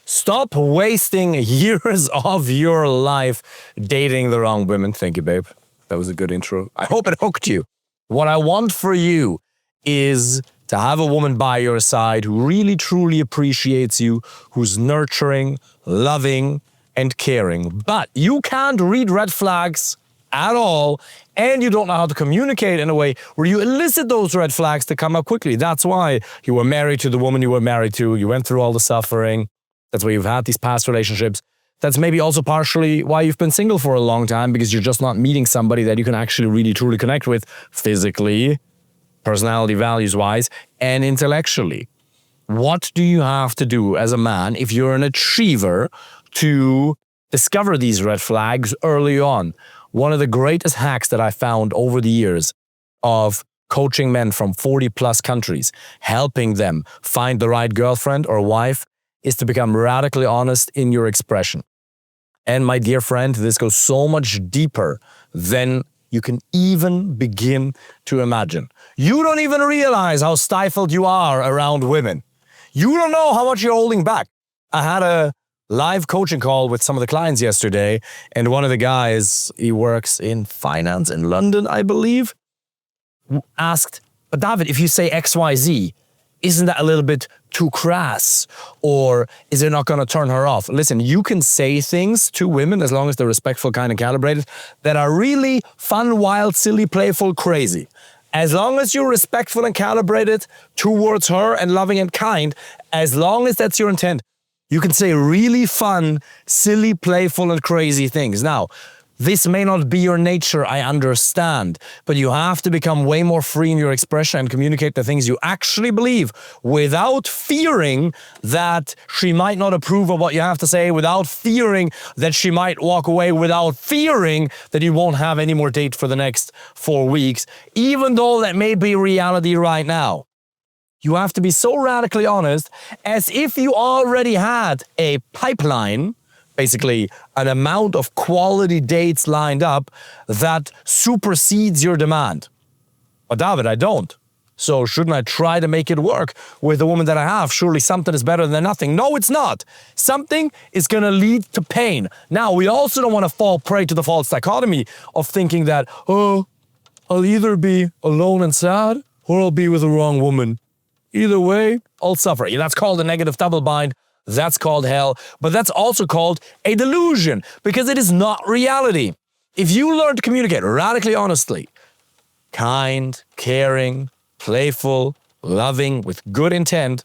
Stop wasting years of your life dating the wrong women. Thank you, babe. That was a good intro. I hope it hooked you. What I want for you is to have a woman by your side who really truly appreciates you, who's nurturing, loving, and caring. But you can't read red flags at all, and you don't know how to communicate in a way where you elicit those red flags to come up quickly. That's why you were married to the woman you were married to. You went through all the suffering. That's why you've had these past relationships. That's maybe also partially why you've been single for a long time, because you're just not meeting somebody that you can actually really truly connect with physically, personality, values-wise, and intellectually. What do you have to do as a man if you're an achiever to discover these red flags early on? One of the greatest hacks that I found over the years of coaching men from 40 plus countries, helping them find the right girlfriend or wife, is to become radically honest in your expression. And my dear friend, this goes so much deeper than you can even begin to imagine. You don't even realize how stifled you are around women. You don't know how much you're holding back. I had a live coaching call with some of the clients yesterday, and one of the guys, he works in finance in London, I believe, asked, but David, if you say XYZ, isn't that a little bit too crass? Or is it not going to turn her off? Listen, you can say things to women, as long as they're respectful, kind, and calibrated, that are really fun, wild, silly, playful, crazy. As long as you're respectful and calibrated towards her and loving and kind, as long as that's your intent, you can say really fun, silly, playful, and crazy things. Now, this may not be your nature, I understand, but you have to become way more free in your expression and communicate the things you actually believe without fearing that she might not approve of what you have to say, without fearing that she might walk away, without fearing that you won't have any more date for the next 4 weeks, even though that may be reality right now. You have to be so radically honest, as if you already had a pipeline, basically an amount of quality dates lined up that supersedes your demand. But David, I don't. So shouldn't I try to make it work with the woman that I have? Surely something is better than nothing. No, it's not. Something is going to lead to pain. Now, we also don't want to fall prey to the false dichotomy of thinking that, oh, I'll either be alone and sad or I'll be with the wrong woman. Either way, I'll suffer. That's called a negative double bind. That's called hell, but that's also called a delusion, because it is not reality. If you learn to communicate radically honestly, kind, caring, playful, loving, with good intent,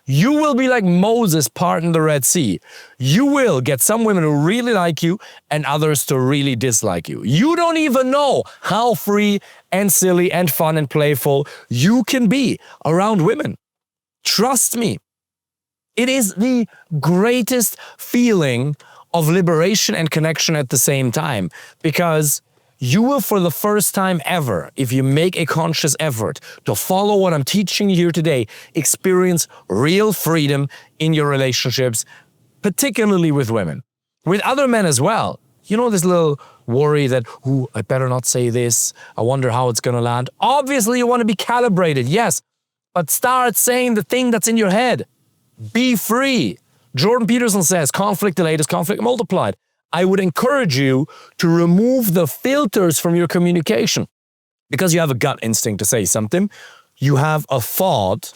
you will be like Moses parting the Red Sea. You will get some women who really like you and others to really dislike you. You don't even know how free and silly and fun and playful you can be around women. Trust me. It is the greatest feeling of liberation and connection at the same time, because you will, for the first time ever, if you make a conscious effort to follow what I'm teaching you here today, experience real freedom in your relationships, particularly with women. With other men as well. You know, this little worry that, ooh, I better not say this. I wonder how it's going to land. Obviously, you want to be calibrated, yes, but start saying the thing that's in your head. Be free. Jordan Peterson says, conflict delayed is conflict multiplied. I would encourage you to remove the filters from your communication. Because you have a gut instinct to say something, you have a thought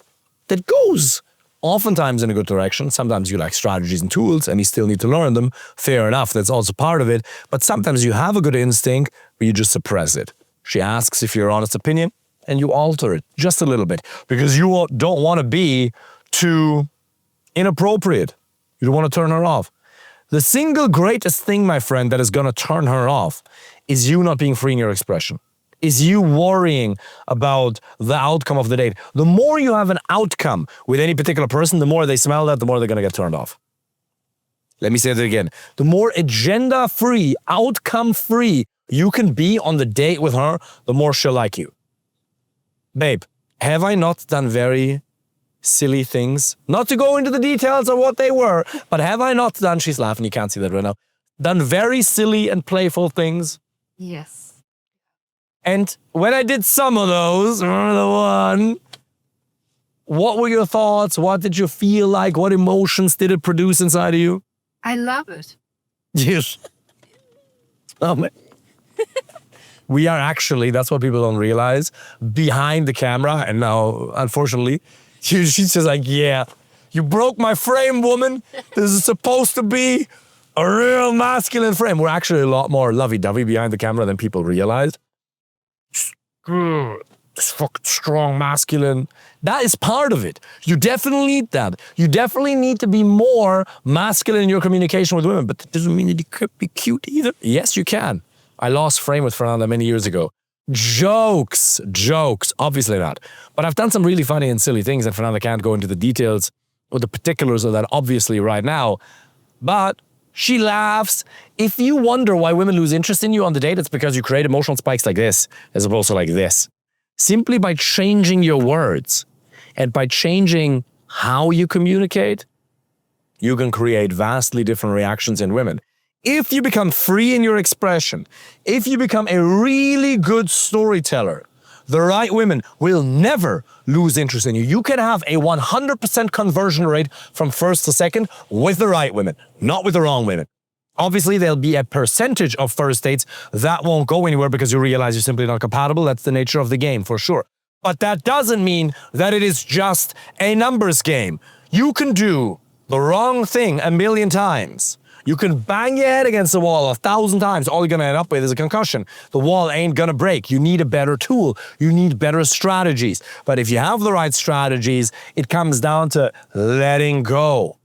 that goes oftentimes in a good direction. Sometimes you lack strategies and tools and you still need to learn them. Fair enough, that's also part of it. But sometimes you have a good instinct, but you just suppress it. She asks if your honest opinion, and you alter it just a little bit, because you don't want to be too inappropriate. You don't want to turn her off. The single greatest thing, my friend, that is going to turn her off is you not being free in your expression. Is you worrying about the outcome of the date. The more you have an outcome with any particular person, the more they smell that, the more they're going to get turned off. Let me say that again. The more agenda-free, outcome-free you can be on the date with her, the more she'll like you. Babe, have I not done very silly things? Not to go into the details of what they were, but have I not done, she's laughing, you can't see that right now, done very silly and playful things? Yes. And when I did some of those, remember the one, What were your thoughts? What did you feel like? What emotions did it produce inside of you? I love it. Yes. Oh, man. We are actually, that's what people don't realize, behind the camera. And now, unfortunately, she's just like, yeah, you broke my frame, woman. This is supposed to be a real masculine frame. We're actually a lot more lovey-dovey behind the camera than people realize. This fucking strong masculine. That is part of it. You definitely need that. You definitely need to be more masculine in your communication with women, but that doesn't mean that you could be cute either. Yes, you can. I lost frame with Fernanda many years ago. Jokes, obviously not. But I've done some really funny and silly things, and Fernanda can't go into the details or the particulars of that obviously right now. But she laughs. If you wonder why women lose interest in you on the date, it's because you create emotional spikes like this, as opposed to like this. Simply by changing your words and by changing how you communicate, you can create vastly different reactions in women. If you become free in your expression, if you become a really good storyteller, the right women will never lose interest in you. You can have a 100% conversion rate from first to second with the right women, not with the wrong women. Obviously, there'll be a percentage of first dates that won't go anywhere because you realize you're simply not compatible. That's the nature of the game, for sure. But that doesn't mean that it is just a numbers game. You can do the wrong thing a million times. You can bang your head against the wall 1,000 times. All you're going to end up with is a concussion. The wall ain't going to break. You need a better tool. You need better strategies. But if you have the right strategies, it comes down to letting go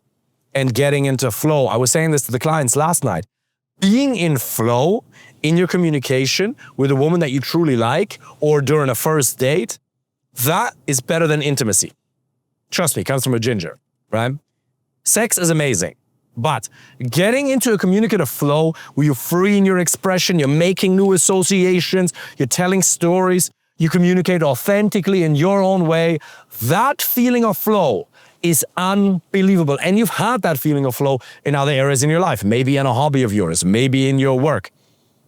and getting into flow. I was saying this to the clients last night. Being in flow in your communication with a woman that you truly like or during a first date, that is better than intimacy. Trust me, it comes from a ginger, right? Sex is amazing. But getting into a communicative flow where you're free in your expression, you're making new associations, you're telling stories, you communicate authentically in your own way, that feeling of flow is unbelievable. And you've had that feeling of flow in other areas in your life, maybe in a hobby of yours, maybe in your work.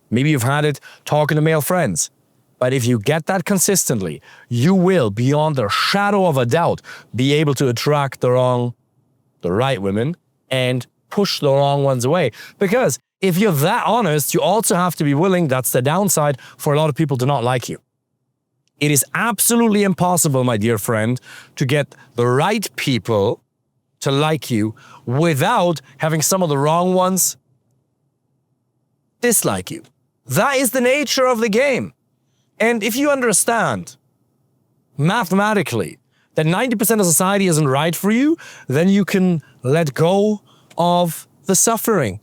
Maybe you've had it talking to male friends. But if you get that consistently, you will, beyond a shadow of a doubt, be able to attract the right women and push the wrong ones away. Because if you're that honest, you also have to be willing, that's the downside, for a lot of people to not like you. It is absolutely impossible, my dear friend, to get the right people to like you without having some of the wrong ones dislike you. That is the nature of the game. And if you understand mathematically that 90% of society isn't right for you, then you can let go of the suffering.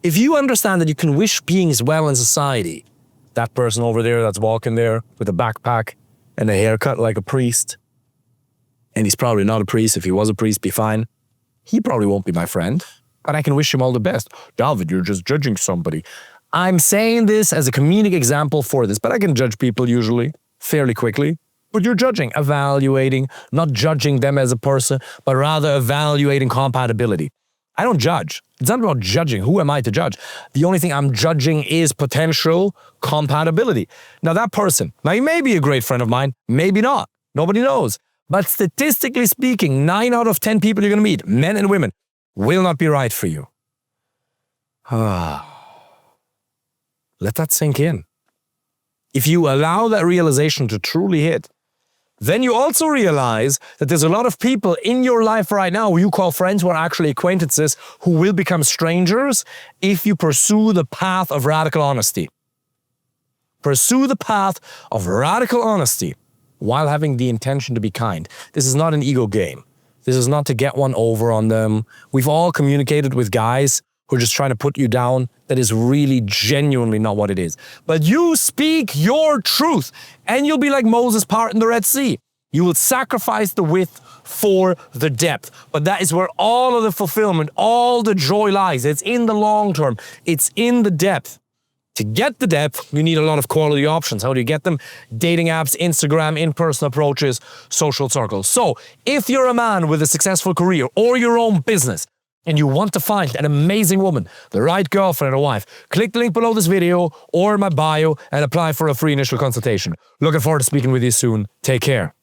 If you understand that you can wish beings well in society, that person over there that's walking there with a backpack and a haircut like a priest, and he's probably not a priest. If he was a priest, be fine. He probably won't be my friend, but I can wish him all the best. David, you're just judging somebody. I'm saying this as a comedic example for this, but I can judge people usually fairly quickly. But you're judging, evaluating, not judging them as a person, but rather evaluating compatibility. I don't judge. It's not about judging. Who am I to judge? The only thing I'm judging is potential compatibility. Now that person, he may be a great friend of mine, maybe not. Nobody knows. But statistically speaking, 9 out of 10 people you're going to meet, men and women, will not be right for you. Let that sink in. If you allow that realization to truly hit, then you also realize that there's a lot of people in your life right now who you call friends who are actually acquaintances who will become strangers if you pursue the path of radical honesty. Pursue the path of radical honesty while having the intention to be kind. This is not an ego game. This is not to get one over on them. We've all communicated with guys who are just trying to put you down. That is really genuinely not what it is. But you speak your truth and you'll be like Moses parting the Red Sea. You will sacrifice the width for the depth. But that is where all of the fulfillment, all the joy lies. It's in the long term. It's in the depth. To get the depth, you need a lot of quality options. How do you get them? Dating apps, Instagram, in-person approaches, social circles. So if you're a man with a successful career or your own business, and you want to find an amazing woman, the right girlfriend or wife, click the link below this video or in my bio and apply for a free initial consultation. Looking forward to speaking with you soon. Take care.